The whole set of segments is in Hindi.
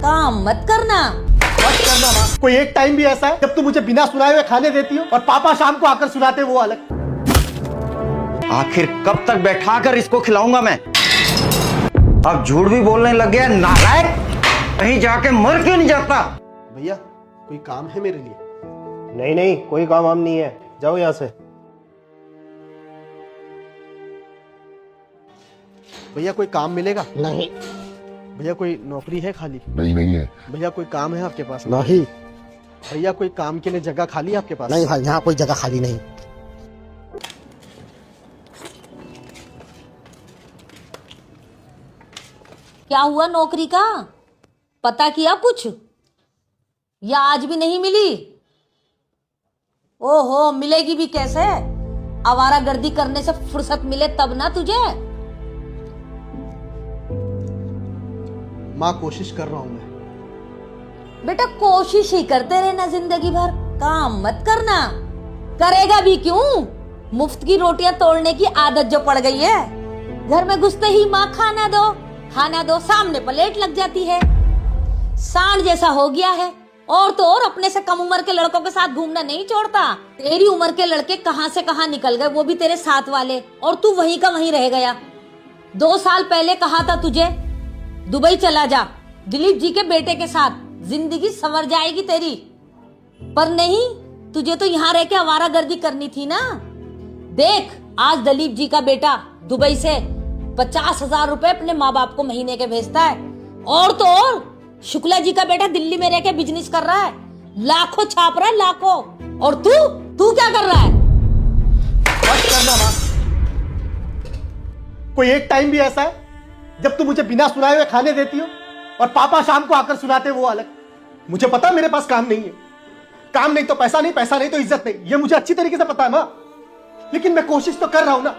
काम मत करना। मत करना माँ। कोई एक टाइम भी ऐसा है जब तू मुझे बिना सुनाए हुए खाने देती हो और पापा शाम को आकर सुनाते, वो अलग। आखिर कब तक बैठाकर इसको खिलाऊंगा मैं? अब झूठ भी बोलने लग गया नालायक। कहीं जाके मर क्यों नहीं जाता? भैया कोई काम है मेरे लिए? नहीं नहीं, कोई काम वाम नहीं है, जाओ यहाँ से। भैया कोई काम मिलेगा? नहीं भैया कोई नौकरी है खाली? नहीं है। भैया कोई काम है आपके पास? नहीं भैया कोई काम के लिए जगह खाली है आपके पास? नहीं भाई, यहाँ कोई जगह खाली नहीं। क्या हुआ नौकरी का? पता किया कुछ? या आज भी नहीं मिली? ओहो, मिलेगी भी कैसे? आवारागर्दी करने से फुर्सत मिले तब ना तुझे। माँ कोशिश कर रहा हूँ मैं। बेटा कोशिश ही करते रहना जिंदगी भर, काम मत करना। करेगा भी क्यों? मुफ्त की रोटियां तोड़ने की आदत जो पड़ गई है। घर में घुसते ही माँ खाना दो, सामने प्लेट लग जाती है। सांड जैसा हो गया है। और तो और अपने से कम उम्र के लड़कों के साथ घूमना नहीं छोड़ता। तेरी उम्र के लड़के कहां से कहां निकल गए, वो भी तेरे साथ वाले, और तू वहीं का वहीं रह गया। 2 साल पहले कहा था तुझे दुबई चला जा दिलीप जी के बेटे के साथ, जिंदगी संवर जाएगी तेरी। पर नहीं, तुझे तो यहाँ रह के आवारागर्दी करनी थी ना। देख, आज दिलीप जी का बेटा दुबई से 50,000 रुपए अपने माँ बाप को महीने के भेजता है। और तो और शुक्ला जी का बेटा दिल्ली में रह के बिजनेस कर रहा है, लाखों छाप रहा है, लाखों। और तू क्या कर रहा है? मत करना माँ। कोई एक टाइम भी ऐसा है जब तू मुझे बिना सुनाए हुए खाने देती हो और पापा शाम को आकर सुनाते, वो अलग। मुझे पता है मेरे पास काम नहीं है। काम नहीं तो पैसा नहीं, पैसा नहीं तो इज्जत नहीं, ये मुझे अच्छी तरीके से पता है माँ। लेकिन मैं कोशिश तो कर रहा हूं ना।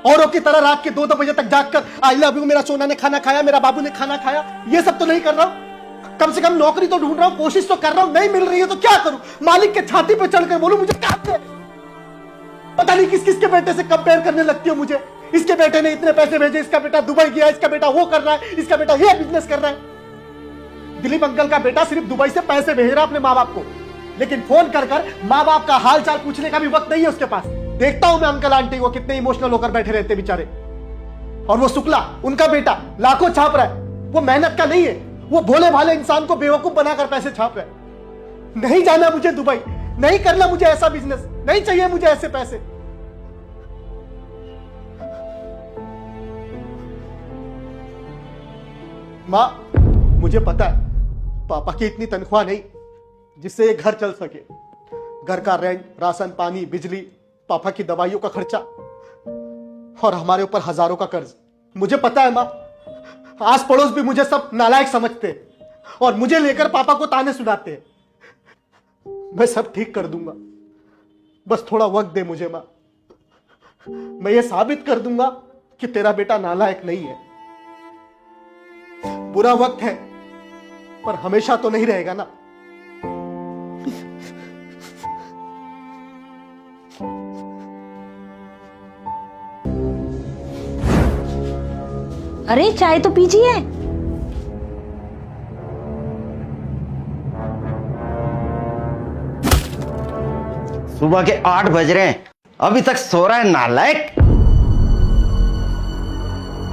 औरों की तरह रात के 2-2 बजे तक जागकर आई लव यू, मेरा सोना ने खाना खाया, मेरा बाबू ने खाना खाया, ये सब तो नहीं कर रहा हूं। कम से कम नौकरी तो ढूंढ रहा हूं, कोशिश तो कर रहा हूं। नहीं मिल रही है तो क्या करूं? मालिक के छाती पे चढ़कर बोलूं मुझे काम दे? पता नहीं किस किस के बेटे से कंपेयर करने लगती हो मुझे। इसके बेटे ने इतने पैसे भेजे, इसका बेटा दुबई गया, इसका बेटा वो कर रहा है, इसका बेटा ये बिजनेस कर रहा है। दिलीप अंकल का बेटा सिर्फ दुबई से पैसे भेज रहा अपने माँ बाप को, लेकिन फोन कर कर माँ बाप का हाल चाल पूछने का भी वक्त नहीं है उसके पास। देखता हूं मैं अंकल आंटी को कितने इमोशनल होकर बैठे रहते बेचारे। और वो शुक्ला, उनका बेटा लाखों छाप रहा है। वो मेहनत का नहीं है, वो भोले भाले इंसान को बेवकूफ बनाकर पैसे छाप रहा है। नहीं जाना मुझे दुबई, नहीं करना मुझे ऐसा बिजनेस, नहीं चाहिए मुझे ऐसे पैसे। मां, मुझे पता है पापा की इतनी तनख्वाह नहीं जिससे ये घर चल सके। घर का रेंट, राशन पानी, बिजली, पापा की दवाइयों का खर्चा और हमारे ऊपर हजारों का कर्ज। मुझे पता है मां, आस पड़ोस भी मुझे सब नालायक समझते हैं और मुझे लेकर पापा को ताने सुनाते हैं। मैं सब ठीक कर दूंगा, बस थोड़ा वक्त दे मुझे मां। मैं ये साबित कर दूंगा कि तेरा बेटा नालायक नहीं है। बुरा वक्त है पर हमेशा तो नहीं रहेगा ना। अरे चाय तो पीजिए। सुबह के 8 बज रहे हैं, अभी तक सो रहा है नालायक।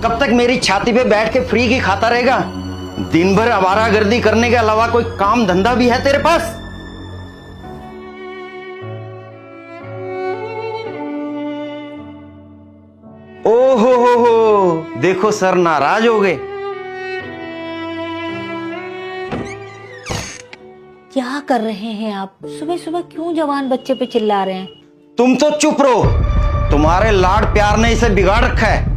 कब तक मेरी छाती पे बैठ के फ्री की खाता रहेगा? दिन भर आवारागर्दी करने के अलावा कोई काम धंधा भी है तेरे पास? ओहो हो, देखो सर नाराज हो गए। क्या कर रहे हैं आप? सुबह सुबह क्यों जवान बच्चे पे चिल्ला रहे हैं? तुम तो चुप रहो, तुम्हारे लाड प्यार ने इसे बिगाड़ रखा है।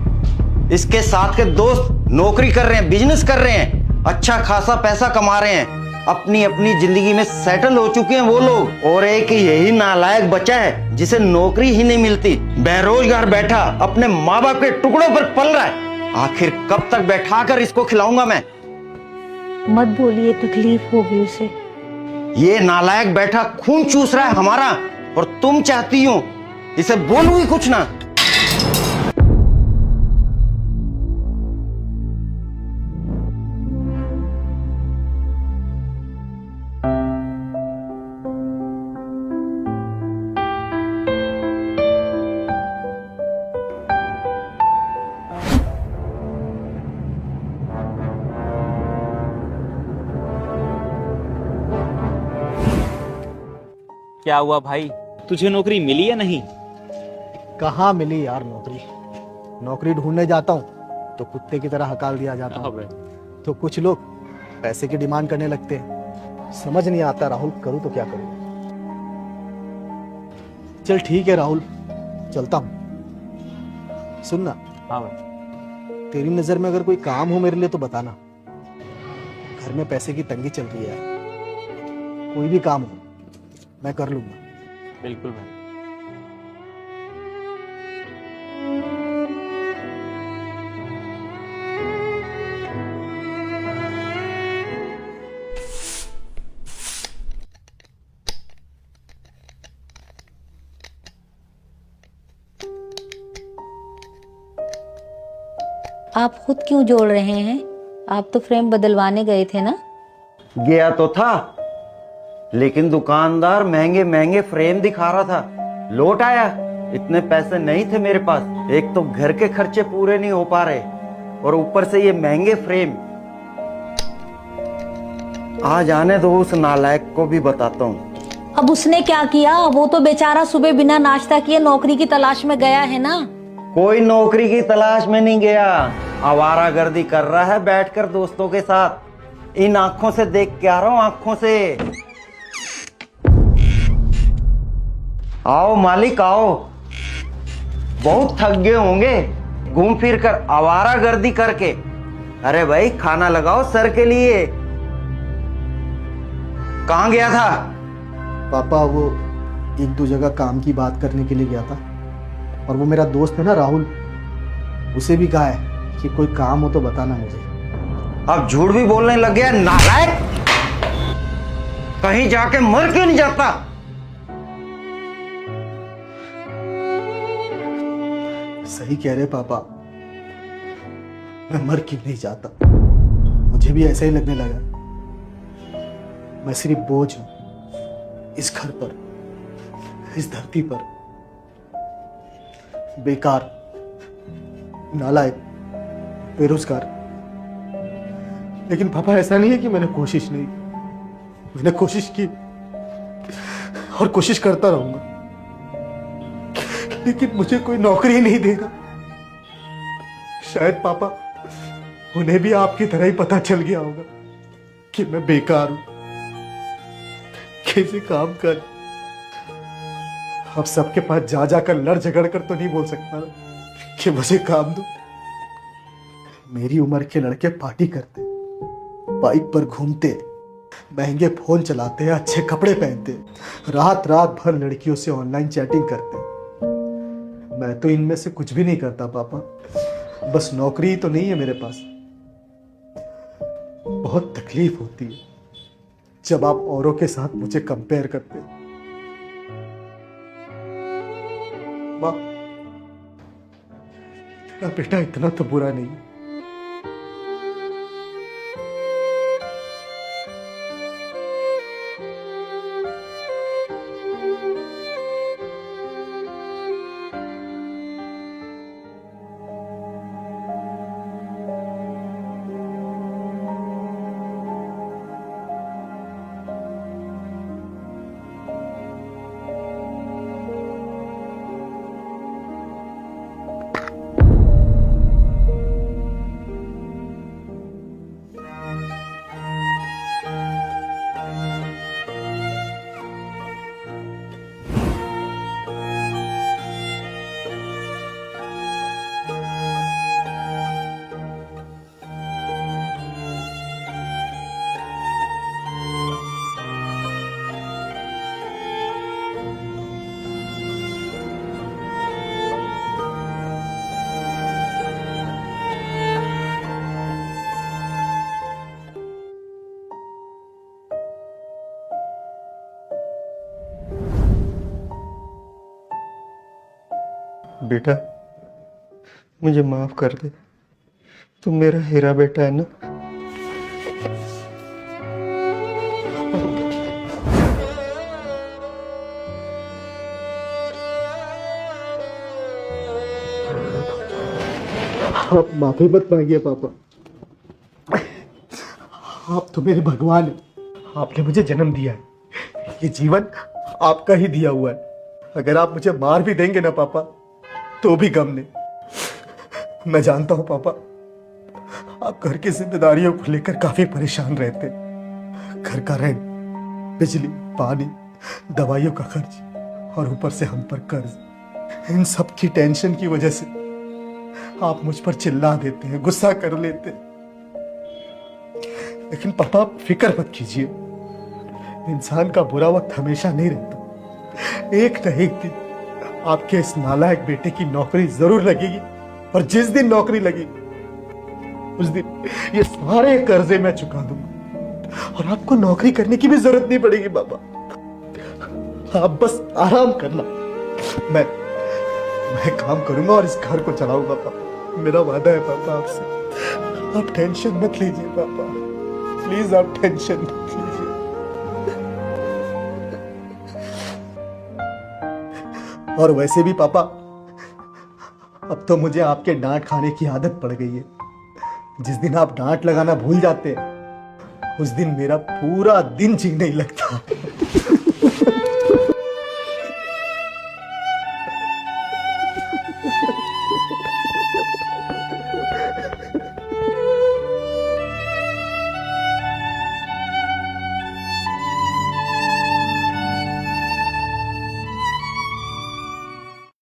इसके साथ के दोस्त नौकरी कर रहे हैं, बिजनेस कर रहे हैं, अच्छा खासा पैसा कमा रहे हैं, अपनी अपनी जिंदगी में सेटल हो चुके हैं वो लोग। और एक यही नालायक बच्चा है जिसे नौकरी ही नहीं मिलती, बेरोजगार बैठा अपने माँ बाप के टुकड़ों पर पल रहा है। आखिर कब तक बैठाकर इसको खिलाऊंगा मैं? मत बोलिए, तकलीफ होगी उसे। ये नालायक बैठा खून चूस रहा है हमारा, और तुम चाहती हो इसे बोलूं ही कुछ ना। क्या हुआ भाई, तुझे नौकरी मिली या नहीं? कहाँ मिली यार नौकरी। नौकरी ढूंढने जाता हूँ तो कुत्ते की तरह हकाल दिया जाता हूँ। अबे, तो कुछ लोग पैसे की डिमांड करने लगते हैं। समझ नहीं आता राहुल, करूँ तो क्या करूँ। चल ठीक है राहुल, चलता हूँ। सुनना, हाँ भाई। तेरी नजर में अगर कोई काम हो मेरे लिए तो बताना। घर में पैसे की तंगी चल रही है यार। कोई भी काम हो मैं कर लूंगा। बिल्कुल भाई। आप खुद क्यों जोड़ रहे हैं? आप तो फ्रेम बदलवाने गए थे ना? गया तो था, लेकिन दुकानदार महंगे महंगे फ्रेम दिखा रहा था। लौट आया, इतने पैसे नहीं थे मेरे पास। एक तो घर के खर्चे पूरे नहीं हो पा रहे और ऊपर से ये महंगे फ्रेम। आज आने दो, उस नालायक को भी बताता हूँ। अब उसने क्या किया? वो तो बेचारा सुबह बिना नाश्ता किए नौकरी की तलाश में गया है ना। कोई नौकरी की तलाश में नहीं गया, आवारागर्दी कर रहा है बैठकर दोस्तों के साथ। इन आंखों से देख के आ रहा हूं, आंखों से। आओ मालिक आओ, बहुत थक गए होंगे घूम फिर कर, आवारागर्दी करके। अरे भाई खाना लगाओ सर के लिए। कहां गया था? पापा वो एक दो जगह काम की बात करने के लिए गया था, और वो मेरा दोस्त है ना राहुल, उसे भी कहा है कि कोई काम हो तो बताना मुझे। अब झूठ भी बोलने लग गया नालायक। कहीं जाके मर क्यों नहीं जाता? सही कह रहे पापा, मैं मर क्यों नहीं जाता। मुझे भी ऐसा ही लगने लगा। मैं सिर्फ बोझ हूं इस घर पर, इस धरती पर। बेकार, नालायक, बेरोजगार। लेकिन पापा ऐसा नहीं है कि मैंने कोशिश नहीं, मैंने कोशिश की और कोशिश करता रहूंगा, लेकिन मुझे कोई नौकरी नहीं देगा। शायद पापा उन्हें भी आपकी तरह ही पता चल गया होगा कि मैं बेकार हूं, कैसे काम कर। अब सबके पास जा जाकर लड़ झगड़ कर तो नहीं बोल सकता ना कि मुझे काम दो। मेरी उम्र के लड़के पार्टी करते, बाइक पर घूमते, महंगे फोन चलाते, अच्छे कपड़े पहनते, रात रात भर लड़कियों से ऑनलाइन चैटिंग करते। मैं तो इनमें से कुछ भी नहीं करता पापा। बस नौकरी ही तो नहीं है मेरे पास। बहुत तकलीफ होती है जब आप औरों के साथ मुझे कंपेयर करते। माँ, तेरा बेटा इतना तो बुरा नहीं है। बेटा मुझे माफ कर दे, तुम मेरा हीरा बेटा है ना। आप माफी मत मांगिए पापा, आप तो मेरे भगवान हैं। आपने मुझे जन्म दिया है, ये जीवन आपका ही दिया हुआ है। अगर आप मुझे मार भी देंगे ना पापा, तो भी गम नहीं। मैं जानता हूं पापा, आप घर की जिम्मेदारियों को लेकर काफी परेशान रहते। घर का रेंट, बिजली, पानी, दवाइयों का खर्च और ऊपर से हम पर कर्ज। इन सब की टेंशन की वजह से आप मुझ पर चिल्ला देते हैं, गुस्सा कर लेते हैं। लेकिन पापा आप फिक्र मत कीजिए, इंसान का बुरा वक्त हमेशा नहीं रहता। एक न एक दिन आपके इस नालायक बेटे की नौकरी जरूर लगेगी, और जिस दिन नौकरी लगेगी उस दिन ये सारे कर्जे मैं चुका दूंगा और आपको नौकरी करने की भी जरूरत नहीं पड़ेगी पापा। आप बस आराम करना, मैं काम करूंगा और इस घर को चलाऊंगा पापा। मेरा वादा है पापा आपसे। आप टेंशन मत लीजिए पापा, प्लीज आप टेंशन मत लीजिए। और वैसे भी पापा, अब तो मुझे आपके डांट खाने की आदत पड़ गई है। जिस दिन आप डांट लगाना भूल जाते हैं, उस दिन मेरा पूरा दिन जी नहीं लगता।